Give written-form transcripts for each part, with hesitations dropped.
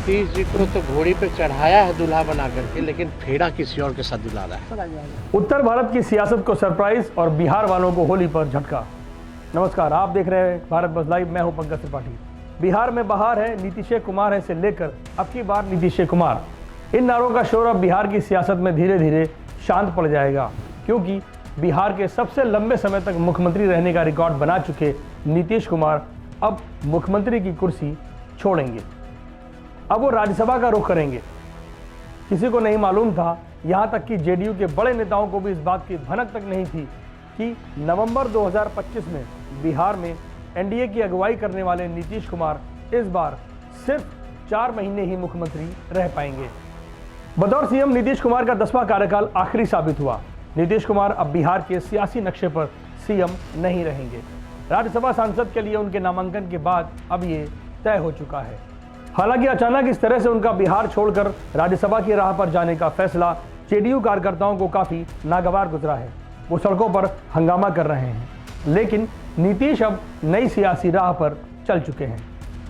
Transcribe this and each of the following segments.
नीतीश जी को तो घोड़ी पे चढ़ाया है दूल्हा बना करके, लेकिन फेरा किसी और के साथ दिला रहा है। उत्तर भारत की सियासत को सरप्राइज और बिहार वालों को होली पर झटका। नमस्कार, आप देख रहे हैं भारत बस लाइव। मैं हूं पंकज त्रिपाठी। बिहार में बहार है, नीतीश कुमार है से लेकर अब की बार नीतीश कुमार, इन नारों का शोर अब बिहार की सियासत में धीरे धीरे शांत पड़ जाएगा, क्योंकि बिहार के सबसे लंबे समय तक मुख्यमंत्री रहने का रिकॉर्ड बना चुके नीतीश कुमार अब मुख्यमंत्री की कुर्सी छोड़ेंगे। अब वो राज्यसभा का रुख करेंगे। किसी को नहीं मालूम था, यहाँ तक कि जेडीयू के बड़े नेताओं को भी इस बात की भनक तक नहीं थी कि नवंबर 2025 में बिहार में एनडीए की अगुवाई करने वाले नीतीश कुमार इस बार सिर्फ 4 महीने ही मुख्यमंत्री रह पाएंगे। बतौर सीएम नीतीश कुमार का 10वां कार्यकाल आखिरी साबित हुआ। नीतीश कुमार अब बिहार के सियासी नक्शे पर सीएम नहीं रहेंगे। राज्यसभा सांसद के लिए उनके नामांकन के बाद अब ये तय हो चुका है। हालांकि अचानक इस तरह से उनका बिहार छोड़कर राज्यसभा की राह पर जाने का फैसला जेडीयू कार्यकर्ताओं को काफी नागवार गुजरा है। वो सड़कों पर हंगामा कर रहे हैं, लेकिन नीतीश अब नई सियासी राह पर चल चुके हैं।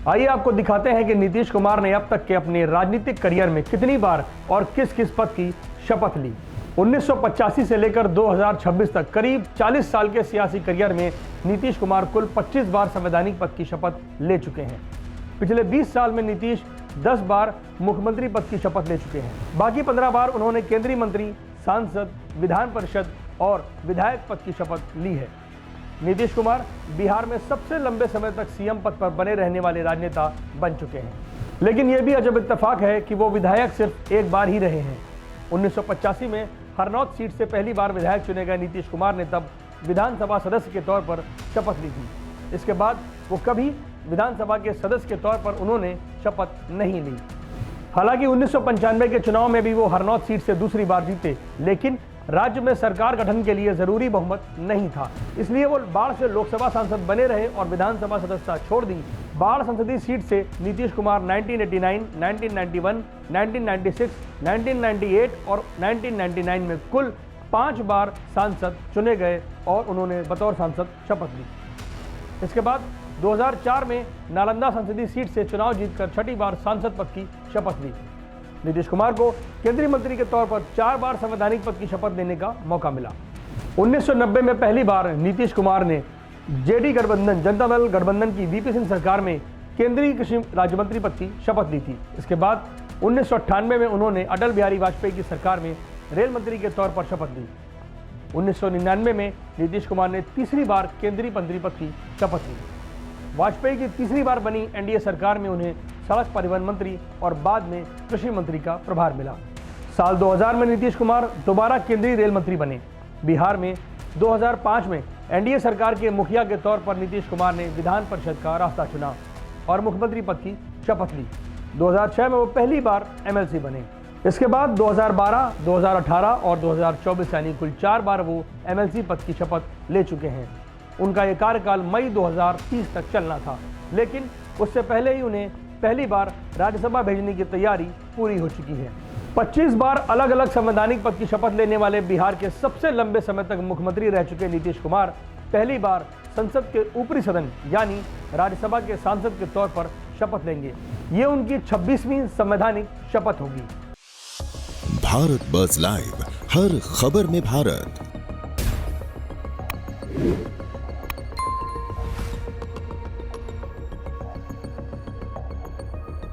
आइए आपको दिखाते हैं कि नीतीश कुमार ने अब तक के अपने राजनीतिक करियर में कितनी बार और किस किस पद की शपथ ली। 1985 से लेकर 2026 तक करीब 40 साल के सियासी करियर में नीतीश कुमार कुल 25 बार संवैधानिक पद की शपथ ले चुके हैं। पिछले 20 साल में नीतीश 10 बार मुख्यमंत्री पद की शपथ ले चुके हैं। बाकी 15 बार उन्होंने केंद्रीय मंत्री, सांसद, विधान परिषद और विधायक पद की शपथ ली है। नीतीश कुमार बिहार में सबसे लंबे समय तक सीएम पद पर बने रहने वाले राजनेता बन चुके हैं। लेकिन यह भी अजब इत्तेफाक है कि वो विधायक सिर्फ एक बार ही रहे हैं। 1985 में हरनौत सीट से पहली बार विधायक चुने गए नीतीश कुमार ने तब विधानसभा सदस्य के तौर पर शपथ ली थी। इसके बाद वो कभी विधानसभा के सदस्य के तौर पर उन्होंने शपथ नहीं ली। हालांकि 1995 के चुनाव में भी वो हरनौत सीट से दूसरी बार जीते, लेकिन राज्य में सरकार गठन के लिए जरूरी बहुमत नहीं था, इसलिए वो बाढ़ से लोकसभा सांसद बने रहे और विधानसभा सदस्यता छोड़ दी। बाढ़ संसदीय सीट से नीतीश कुमार 1989, 1991, 1996, 1998 और 1999 में कुल 5 बार सांसद चुने गए और उन्होंने बतौर सांसद शपथ ली। इसके बाद 2004 में नालंदा संसदीय सीट से चुनाव जीतकर 6ठी बार सांसद पद की शपथ ली। नीतीश कुमार को केंद्रीय मंत्री के तौर पर 4 बार संवैधानिक पद की शपथ लेने का मौका मिला। 1990 में पहली बार नीतीश कुमार ने जेडी गठबंधन, जनता दल गठबंधन की वीपी सिंह सरकार में केंद्रीय कृषि राज्य मंत्री पद की शपथ ली थी। इसके बाद 1998 में उन्होंने अटल बिहारी वाजपेयी की सरकार में रेल मंत्री के तौर पर शपथ ली। 1999 में नीतीश कुमार ने तीसरी बार केंद्रीय मंत्री पद की शपथ ली। वाजपेयी की तीसरी बार बनी एनडीए सरकार में उन्हें सड़क परिवहन मंत्री और बाद में कृषि मंत्री का प्रभार मिला। साल 2000 में नीतीश कुमार दोबारा केंद्रीय रेल मंत्री बने। बिहार में 2005 में एनडीए सरकार के मुखिया के तौर पर नीतीश कुमार ने विधान परिषद का रास्ता चुना और मुख्यमंत्री पद की शपथ ली। 2006 में वो पहली बार एमएलसी बने। इसके बाद 2012, 2018 और 2024 यानी कुल 4 बार वो एमएलसी पद की शपथ ले चुके हैं। उनका ये कार्यकाल मई 2030 तक चलना था, लेकिन उससे पहले ही उन्हें पहली बार राज्यसभा भेजने की तैयारी पूरी हो चुकी है। 25 बार अलग अलग संवैधानिक पद की शपथ लेने वाले बिहार के सबसे लंबे समय तक मुख्यमंत्री रह चुके नीतीश कुमार पहली बार संसद के ऊपरी सदन यानी राज्यसभा के सांसद के तौर पर शपथ लेंगे। ये उनकी 26वीं संवैधानिक शपथ होगी। भारत बस लाइव, हर खबर में भारत।